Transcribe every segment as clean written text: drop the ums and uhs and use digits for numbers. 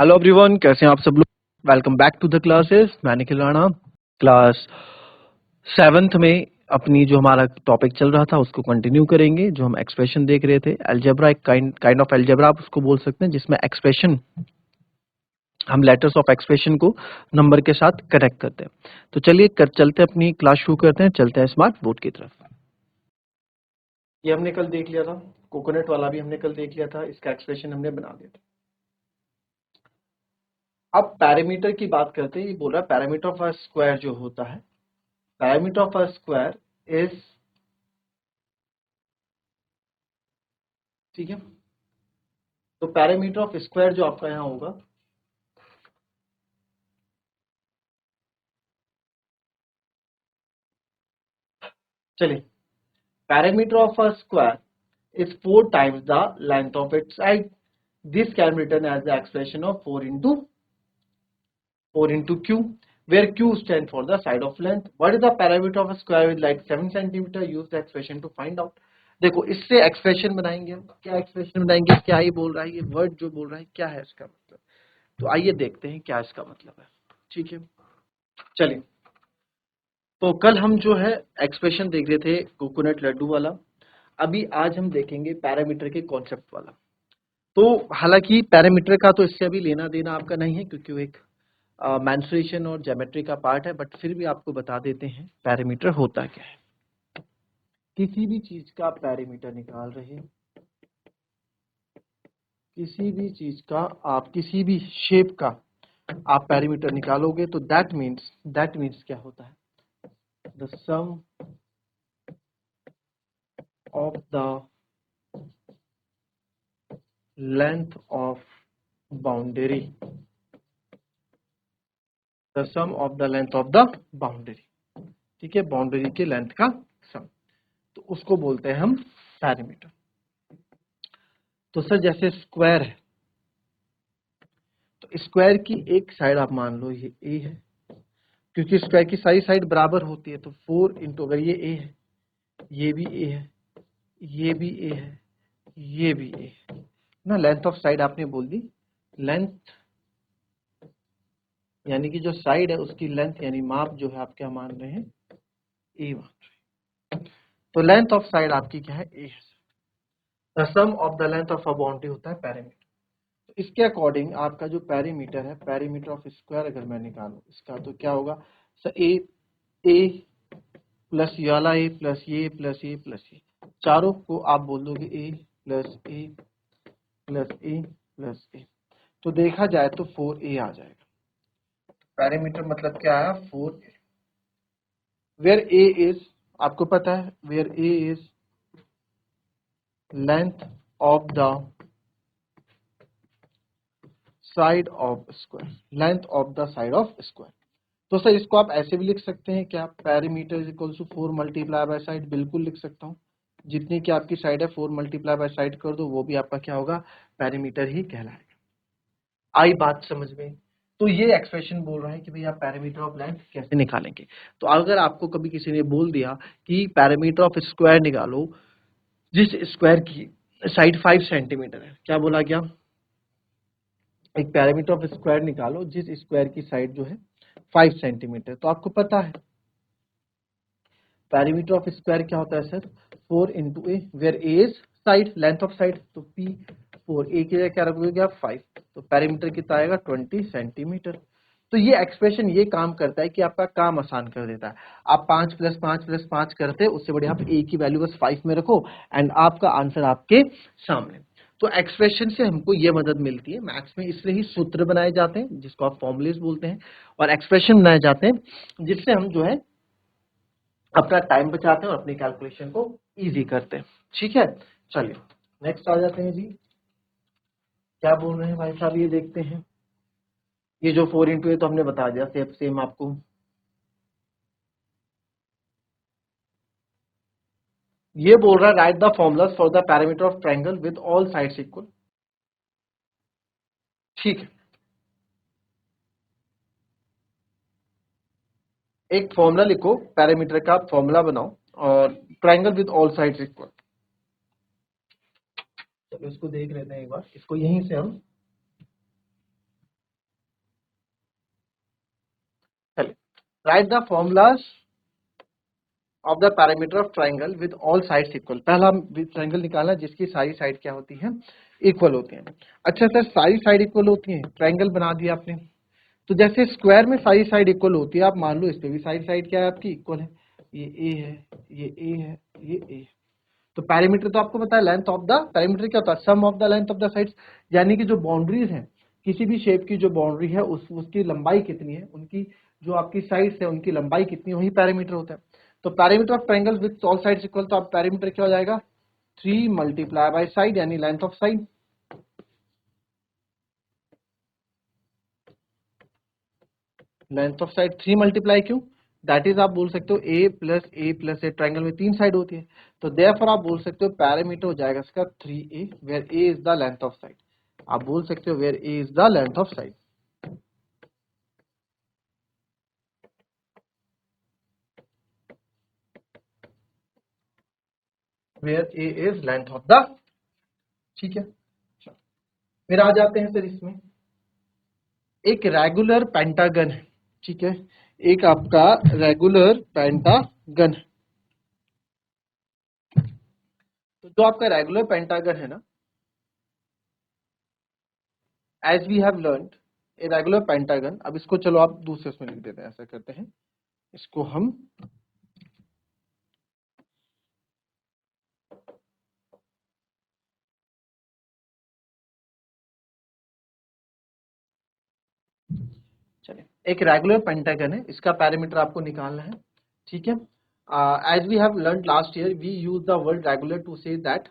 Hello everyone, कैसे हैं आप सब लोग। Welcome back to the classes. मैं निखिल राणा। क्लास 7th में अपनी जो हमारा टॉपिक चल रहा था उसको कंटिन्यू करेंगे। जो हम एक्सप्रेशन देख रहे थे, अलजेब्रा एक काइंड ऑफ अलजेब्रा आप उसको बोल सकते हैं, जिसमें एक्सप्रेशन हम लेटर्स ऑफ एक्सप्रेशन को नंबर के साथ कनेक्ट करते हैं। तो चलिए चलते हैं, अपनी क्लास शुरू करते हैं। चलते हैं स्मार्ट बोर्ड की तरफ। ये हमने कल देख लिया था, कोकोनट वाला भी हमने कल देख लिया था, इसका एक्सप्रेशन हमने बना दिया था। अब पैरामीटर की बात करते हैं। ये बोल रहा है पैरामीटर ऑफ अ स्क्वायर जो होता है, parameter of a square is, ठीक है। तो पैरामीटर ऑफ स्क्वायर जो आपका यहां होगा, चलिए, parameter of a square is 4 times the length of its side. This can be written as the expression of 4 into q, where q stands for the side of length. What is the parameter of a square with like 7 centimeter? Use the expression to find out. देखो, इससे expression बनाएंगे हम। क्या expression बनाएंगे, क्या ही बोल रहा है ये वर्ड, जो बोल रहा है क्या है इसका मतलब। तो आइए देखते हैं क्या इसका मतलब है। ठीक है, चलिए। तो कल हम जो है एक्सप्रेशन देख रहे थे कोकोनट लड्डू वाला। अभी आज हम देखेंगे पैरामीटर के कॉन्सेप्ट वाला। तो हालांकि पैरामीटर का तो इससे अभी लेना देना आपका नहीं है, क्योंकि वो एक मेंसुरेशन और ज्योमेट्री का पार्ट है, बट फिर भी आपको बता देते हैं पैरामीटर होता क्या है। किसी भी चीज का पैरामीटर निकाल रहे हैं, किसी भी चीज का, आप किसी भी शेप का आप पैरामीटर निकालोगे तो दैट मीन्स क्या होता है, the sum of the length of boundary, the sum of the length of the boundary. ठीक है, बाउंड्री के लेंथ का सम, तो उसको बोलते हैं हम पैरामीटर। तो सर जैसे स्क्वायर है, तो स्क्वायर की एक साइड आप मान लो ये ए है, क्योंकि स्क्वायर की सारी साइड बराबर होती है। तो 4 इंटू, अगर ये ए है, ये भी ए है, ये भी ए है, ये भी ए है ना। लेंथ ऑफ साइड आपने बोल दी, लेंथ यानी कि जो साइड है उसकी लेंथ यानी माप जो है आप क्या मान रहे हैं, ए मान रहे हैं। तो लेंथ ऑफ साइड आपकी क्या है, ए है। The sum of the length of a boundary होता है पैरामीटर। तो इसके अकॉर्डिंग आपका जो पैरामीटर है, पैरामीटर ऑफ स्क्वायर अगर मैं निकालूं इसका, तो क्या होगा सर, ए प्लस ये वाला ए प्लस ये प्लस ये प्लस ये, चारों को आप बोल दोगे ए प्लस ए प्लस ए प्लस ए। तो देखा जाए तो 4a आ जाएगा। पैरामीटर मतलब क्या आया, 4a, वेयर ए इज, आपको पता है where A is length of the side of square, length of the side of square. तो सर इसको आप ऐसे भी लिख सकते हैं क्या, parameter is equal to 4 multiply by side. बिल्कुल लिख सकता हूँ, जितनी की आपकी साइड है 4 मल्टीप्लाई बाय साइड कर दो, वो भी आपका क्या होगा, पैरामीटर ही कहलाएगा। आई बात समझ में। तो ये एक्सप्रेशन बोल रहा है कि भाई आप पैरामीटर ऑफ लेंथ कैसे निकालेंगे। तो अगर आपको कभी किसी ने बोल दिया कि पैरामीटर ऑफ स्क्वायर निकालो जिस स्क्वायर की साइड 5 सेंटीमीटर है, क्या बोला गया, एक पैरामीटर ऑफ स्क्वायर निकालो जिस स्क्वायर की साइड जो है 5 सेंटीमीटर। तो आपको पता है पैरामीटर ऑफ स्क्वायर क्या होता है sir, 4 into A, where A is side, length of side. तो पी 4, ए की जगह क्या रखोगे आप 5, तो पैरामीटर कितना आएगा 20 सेंटीमीटर। तो ये एक्सप्रेशन ये काम करता है कि आपका काम आसान कर देता है। आप 5 प्लस 5 प्लस 5 करते, उससे बढ़िया आप ए की वैल्यू बस 5 में रखो एंड आपका आंसर आपके सामने। तो एक्सप्रेशन से हमको ये मदद मिलती है। मैथ्स में इसलिए ही सूत्र बनाए जाते हैं जिसको आप फॉर्मूलेस बोलते हैं, और एक्सप्रेशन बनाए जाते हैं जिससे हम जो है अपना टाइम बचाते हैं और अपनी कैलकुलेशन को इजी करते हैं। ठीक है, चलिए नेक्स्ट आ जाते हैं जी। क्या बोल रहे हैं भाई साहब, ये देखते हैं। ये जो 4 इंटू है तो हमने बता दिया, सेम आपको। ये बोल रहा है right the formulas for the parameter of triangle with all sides equal. ठीक है, एक फॉर्मूला लिखो, पैरामीटर का फॉर्मूला बनाओ और triangle with all sides equal. चलो इसको देख लेते हैं एक बार, इसको यहीं से हम right the formulas of the parameter of triangle with all sides equal. पहला ट्राइंगल निकालना जिसकी सारी साइड क्या होती है, इक्वल होती है। अच्छा सर सारी साइड इक्वल होती है, ट्राइंगल बना दिया आपने, तो जैसे स्क्वायर में सारी साइड इक्वल होती है, आप मान लो इस पे भी सारी साइड क्या है आपकी इक्वल है, ये ए है, ये ए है, ये ए। तो पैरामीटर तो आपको पता है, लेंथ ऑफ द पैरामीटर क्या होता है, sum of the length of the sides, यानी कि जो बाउंड्रीज हैं किसी भी शेप की, जो बाउंड्री है उसकी लंबाई कितनी है, उनकी जो आपकी साइड्स है उनकी लंबाई कितनी है, वही पैरामीटर होता है। तो parameter of triangle with all sides equal, तो आप पैरामीटर क्या हो जाएगा 3 मल्टीप्लाई बाय साइड, यानी length of side. Length of side 3 multiply क्यों, दैट इज आप बोल सकते हो a प्लस ए, ट्रायंगल में 3 साइड होती है, तो देयरफॉर आप बोल सकते हो पैरामीटर हो जाएगा इसका 3a, where a is the length of side. आप बोल सकते हो where a is the length of side, where a is length of the, ठीक है। फिर आ जाते हैं सर इसमें, एक रेगुलर पेंटागन है, ठीक है, एक आपका रेगुलर पेंटागन है। तो जो आपका रेगुलर पेंटागन है ना, as we have learned a regular pentagon, अब इसको चलो आप दूसरे उसमें लिख देते हैं, ऐसा करते हैं इसको हम, चलिए एक रेगुलर पेंटागन है, इसका पैरामीटर आपको निकालना है, ठीक है। As we have learned last year we use the word regular to say that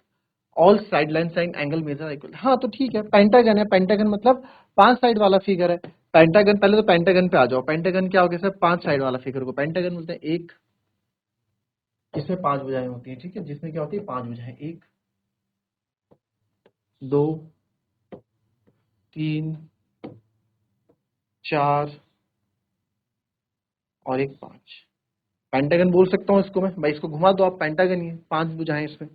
all side length and angle measure equal. हाँ तो ठीक है, पेंटागन है, पेंटागन मतलब 5 साइड वाला फिगर है। पेंटागन, पहले तो पेंटागन पे आ जाओ, पेंटागन क्या हो गया सर, 5 साइड वाला फिगर को पेंटागन बोलते हैं। एक जिसमें 5 भुजाएं होती है, ठीक है, जिसमें क्या होती है 5 भुजाएं, 1 2 3 4 और एक 5, पेंटागन बोल सकता हूँ इसको मैं भाई, इसको घुमा दो आप, पेंटागन ही है, 5 भुजाएं इसमें।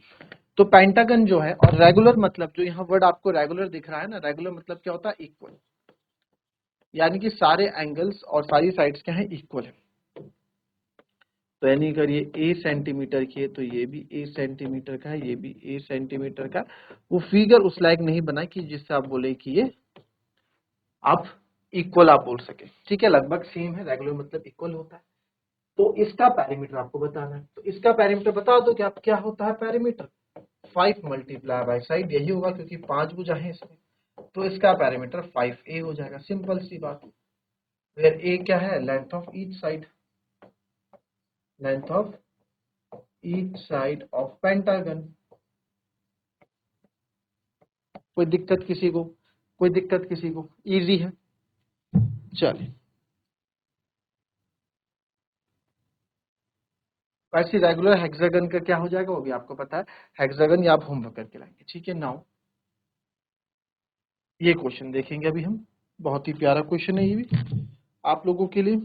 तो पेंटागन जो है, और रेगुलर मतलब जो यहाँ वर्ड आपको रेगुलर दिख रहा है ना, रेगुलर मतलब क्या होता है इक्वल, यानी कि सारे एंगल्स और सारी साइड्स क्या है इक्वल है। तो यानी अगर ये a सेंटीमीटर की है तो ये भी a सेंटीमीटर का है, ये भी a सेंटीमीटर का। वो फिगर उस लायक नहीं बना कि जिससे आप बोले कि ये आप इक्वल आप बोल सके, ठीक है, लगभग सेम है, रेगुलर मतलब इक्वल होता है। तो इसका पैरामीटर आपको बताना है, तो इसका पैरामीटर बता दो कि आप क्या होता है पैरामीटर, 5 मल्टीप्लाई बाय साइड, यही होगा क्योंकि 5 भुजा है इसमें, तो इसका पैरामीटर 5a हो जाएगा, सिंपल सी बात। वेयर a क्या है, length of each side, length of each side of pentagon. कोई दिक्कत किसी को, कोई दिक्कत किसी को, इजी है। चलिए वैसे रेगुलर हेक्सागन का क्या हो जाएगा वो भी आपको पता है, हेक्सागन या आप होमवर्क करके लाएंगे, ठीक है। नाउ ये क्वेश्चन देखेंगे अभी हम, बहुत ही प्यारा क्वेश्चन है ये भी आप लोगों के लिए।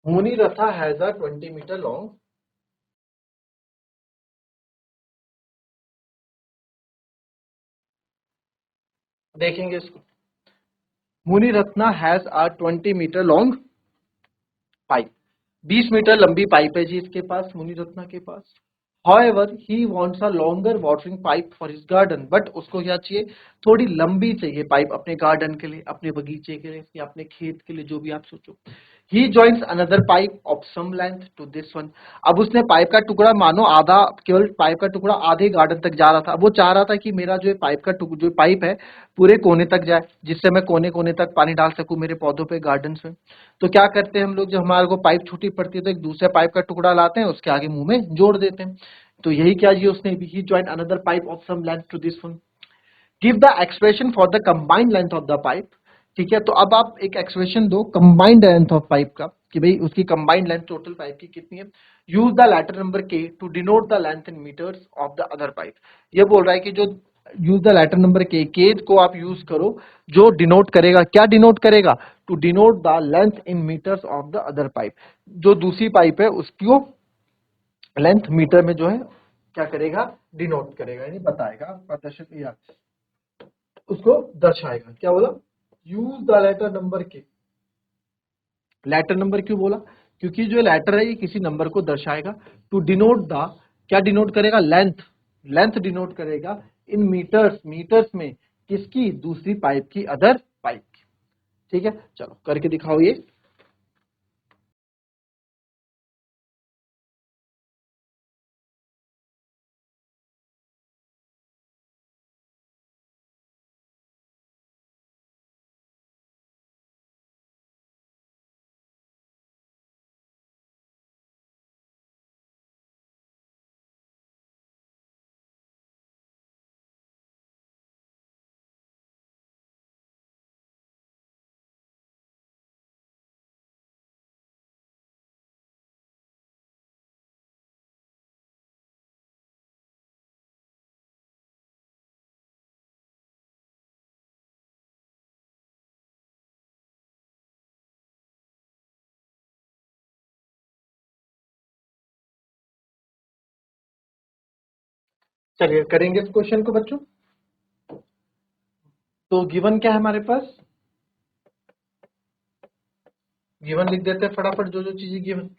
मुनि रथा हैज अ 20 मीटर लॉन्ग, देखेंगे इसको। Muni Ratna has a 20 metre long pipe, 20 metre लंबी पाइप है जी इसके पास, मुनि रत्ना के पास। However, he wants a longer watering pipe for his garden. But उसको क्या चाहिए, थोड़ी लंबी चाहिए पाइप अपने गार्डन के लिए, अपने बगीचे के लिए या अपने खेत के लिए, जो भी आप सोचो। He joins another pipe of some length to this one. अब उसने पाइप का टुकड़ा मानो आधा, केवल पाइप का टुकड़ा आधे गार्डन तक जा रहा था। अब वो चाह रहा था कि मेरा जो पाइप का जो पाइप है पूरे कोने तक जाए, जिससे मैं कोने कोने तक पानी डाल सकूं मेरे पौधों पे, गार्डन में। तो क्या करते हैं हम लोग, जब हमारे को पाइप छोटी पड़ती है तो एक दूसरे पाइप का टुकड़ा लाते हैं, उसके आगे मुंह में जोड़ देते हैं। तो यही क्या जी उसने भी, he join another pipe of some length to this one. Give the expression for the combined length of the pipe, ठीक है। तो अब आप एक एक्सप्रेशन दो कंबाइंड लेंथ ऑफ पाइप का, कि भाई उसकी कंबाइंड लेंथ टोटल पाइप की कितनी है। Use the letter number k to denote the length in metres of the other pipe. ये बोल रहा है कि जो use the letter number k को आप यूज करो, जो डिनोट करेगा, क्या डिनोट करेगा, to denote the length in metres of the other pipe, जो दूसरी पाइप है उसकी लेंथ मीटर में जो है क्या करेगा, डिनोट करेगा, यानी बताएगा, प्रदर्शन या उसको दर्शाएगा। क्या बोला, यूज द लेटर नंबर के। लेटर नंबर क्यों बोला, क्योंकि जो लेटर है ये किसी नंबर को दर्शाएगा। टू डिनोट द, क्या डिनोट करेगा, लेंथ, लेंथ डिनोट करेगा इन मीटर्स, मीटर्स में किसकी, दूसरी पाइप की, अदर पाइप की। ठीक है, चलो करके दिखाओ ये। चलिए करेंगे इस क्वेश्चन को बच्चों। तो गिवन क्या है हमारे पास, गिवन लिख देते हैं फटाफट, जो जो चीजें गिवन।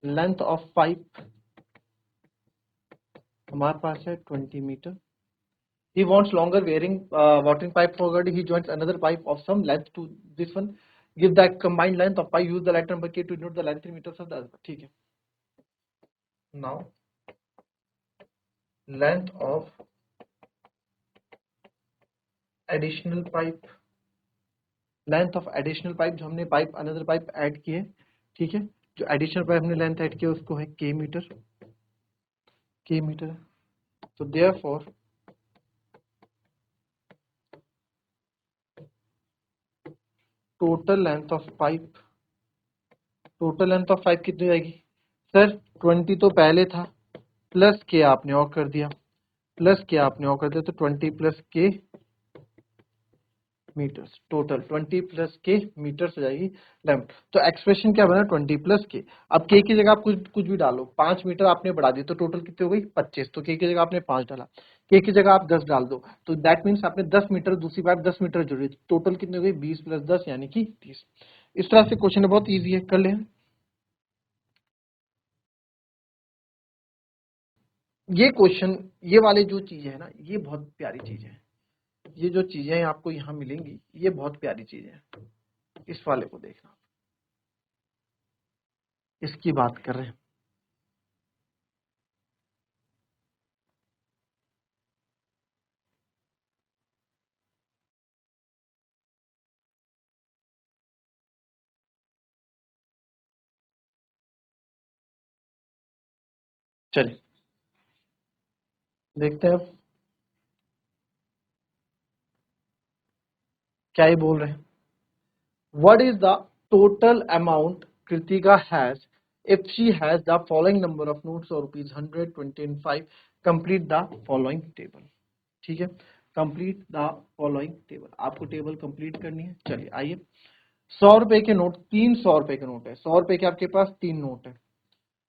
लेंथ ऑफ पाइप हमारे पास है 20 metre. He wants longer wearing watering pipe forward. He joins another pipe of some length to this one. Give the combined length of pipe. Use the letter number K to denote the length in meters of the other. ठीक है। Now length of additional pipe, length of additional pipe, जो हमने pipe another pipe add की है, ठीक है, जो additional pipe हमने length add की है उसको है K मीटर, K मीटर। तो therefore total length of pipe, total length of pipe कितनी जाएगी सर, 20 तो पहले था, प्लस के आपने और कर दिया, प्लस के आपने और कर दिया, तो 20 प्लस के मीटर्स, टोटल 20 प्लस के मीटर्स हो जाएगी लेंथ। तो एक्सप्रेशन क्या बना, 20 प्लस के। अब के की जगह आप कुछ कुछ भी डालो, 5 मीटर आपने बढ़ा दी तो टोटल कितनी हो गई 25, तो के की जगह आपने 5 डाला, के की जगह आप 10 डाल दो, तो दैट मीन्स आपने 10 मीटर, दूसरी बार 10 मीटर जुड़ी, टोटल कितनी हो गई 20 प्लस 10 यानी कि 30। इस तरह से क्वेश्चन बहुत ईजी है, कर ले। ये क्वेश्चन, ये वाले जो चीजें है ना, ये बहुत प्यारी चीजें हैं, ये जो चीजें आपको यहाँ मिलेंगी ये बहुत प्यारी चीजें हैं। इस वाले को देखना, इसकी बात कर रहे हैं। चलिए देखते हैं अब क्या ये बोल रहे हैं। What is the total amount Kritika has if she has the following number of notes or rupees 100, 20 and 5? Complete the following table। ठीक है, कंप्लीट द फॉलोइंग टेबल, आपको टेबल कंप्लीट करनी है। चलिए आइए, 100 रुपए के नोट, 300 रुपए के नोट है, 100 रुपए के आपके पास 3 नोट है।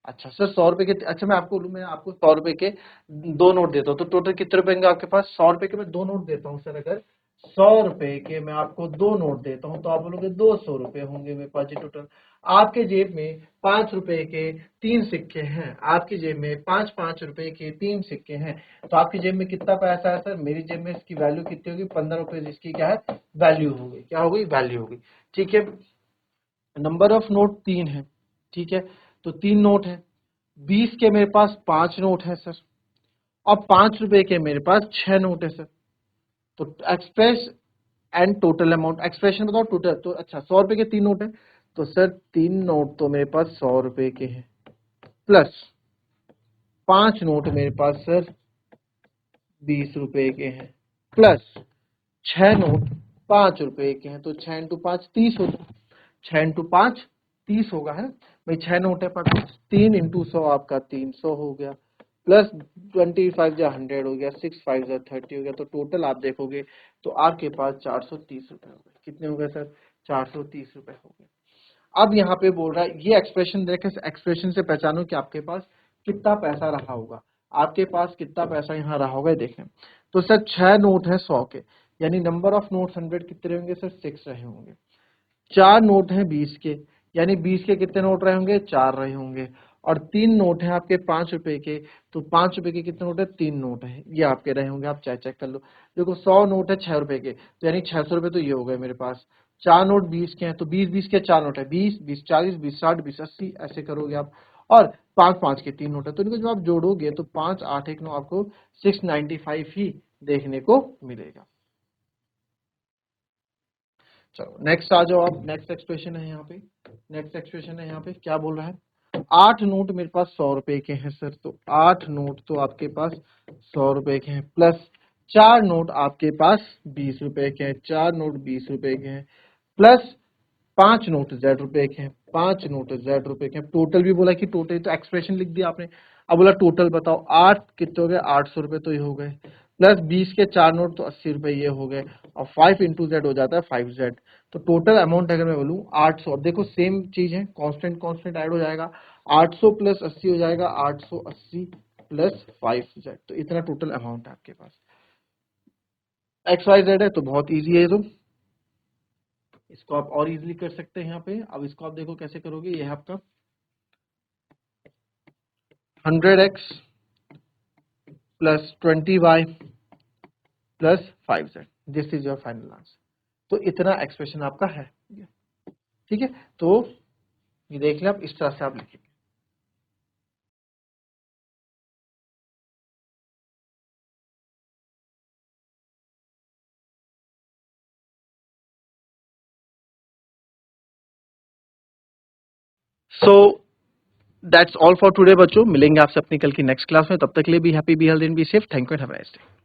अच्छा सर 100 रुपए के, अच्छा मैं आपको 100 रुपए के 2 नोट देता हूँ, तो टोटल कितने रुपए होंगे आपके पास, 100 रुपए के मैं 2 नोट देता हूँ सर, अगर 100 रुपए के मैं आपको 2 नोट देता हूँ तो आप बोलोगे 200 रुपए होंगे मेरे पास जी टोटल। आपके जेब में 5 रुपए के 3 सिक्के हैं, आपकी जेब में 5-5 रुपए के 3 सिक्के हैं, तो आपकी जेब में कितना पैसा है सर, मेरी जेब में इसकी वैल्यू कितनी होगी, 15 रुपए, जिसकी क्या है वैल्यू होगी, क्या होगी वैल्यू होगी। ठीक है, नंबर ऑफ नोट 3 है, ठीक है, तो 3 नोट है, 20 के मेरे पास 5 नोट है सर, और 5 रुपए के मेरे पास 6 नोट है सर। तो express and total amount, expression बताओ टोटल, तो अच्छा 100 रुपए के 3 नोट है, तो सर 3 नोट तो मेरे पास 100 रुपए के हैं, प्लस 5 नोट मेरे पास सर 20 रुपए के हैं, प्लस 6 नोट 5 रुपए के हैं, तो 6 इंटू 5 30 होगा, 6 इंटू 5 30 होगा, है भाई, 6 नोट है पर 3 इंटू 100 आपका 300 हो गया, प्लस 25 या 100 हो गया, 6 5 या 30 हो गया, तो टोटल आप देखोगे तो आपके पास 430 रुपए हो गए। कितने हो गए सर, 430 रुपए हो गए। अब यहाँ पे बोल रहा है ये एक्सप्रेशन देखे, एक्सप्रेशन से पहचानो कि आपके पास कितना पैसा रहा होगा, आपके पास कितना पैसा यहाँ रहा होगा देखें। तो सर 6 नोट है 100 के, यानी नंबर ऑफ नोट्स 100 कितने होंगे सर 6 रहे होंगे। 4 नोट हैं 20 के, यानी 20 के कितने नोट रहे होंगे 4 रहे होंगे। और 3 नोट हैं आपके 5 रुपए के, तो 5 रुपए के कितने नोट है 3 नोट है, ये आपके रहे होंगे, आप चेक कर लो। देखो 100 नोट है 6 रुपए के, तो यानी 600 रुपए तो ये हो गए मेरे पास। 4 नोट 20 के हैं, तो 20 के 4 नोट है 20, 20 40, 20 60, 20 80, ऐसे करोगे आप। और 5 के 3 नोट है, तो इनको जब आप जोड़ोगे तो 5 8 1 9 आपको 695 ही देखने को मिलेगा। चलो नेक्स्ट आ जाओ आप, नेक्स्ट एक्सप्रेशन है यहाँ पे, नेक्स्ट एक्सप्रेशन है यहाँ पे क्या बोल रहा है, 8 नोट मेरे पास 100 रुपए के हैं सर, तो 8 नोट तो आपके पास 100 रुपए के हैं, प्लस 4 नोट आपके पास 20 रुपए के हैं, 4 नोट 20 रुपए के हैं, प्लस 5 नोट Z रुपए के हैं, 5 नोट Z रुपए के हैं। टोटल भी बोला कि टोटल, तो एक्सप्रेशन लिख दिया आपने। अब बोला टोटल बताओ, 8 कितने हो गए 800 रुपए तो ये हो गए, प्लस 20 के 4 नोट तो 80 रुपए ये हो गए, और 5 इंटू Z हो जाता है 5Z। तो टोटल अमाउंट अगर मैं बोलूँ 800, अब देखो सेम चीज है, कांस्टेंट कांस्टेंट ऐड हो जाएगा, 800 प्लस 80 हो जाएगा 880 प्लस 5Z, तो इतना टोटल अमाउंट है आपके पास। XYZ है तो बहुत ईजी है, तो इसको आप और इजीली कर सकते हैं यहाँ पे। अब इसको आप देखो कैसे करोगे, ये है आपका 100x plus 20y plus 5z, this is your final answer. तो इतना एक्सप्रेशन आपका है, ठीक है। तो ये देख लें आप, इस तरह से आप लिखेंगे। So that's all for today बच्चों, मिलेंगे आपसे अपनी कल की नेक्स्ट क्लास में, तब तक के लिए be happy be healthy and be safe. Thank you and have a nice day.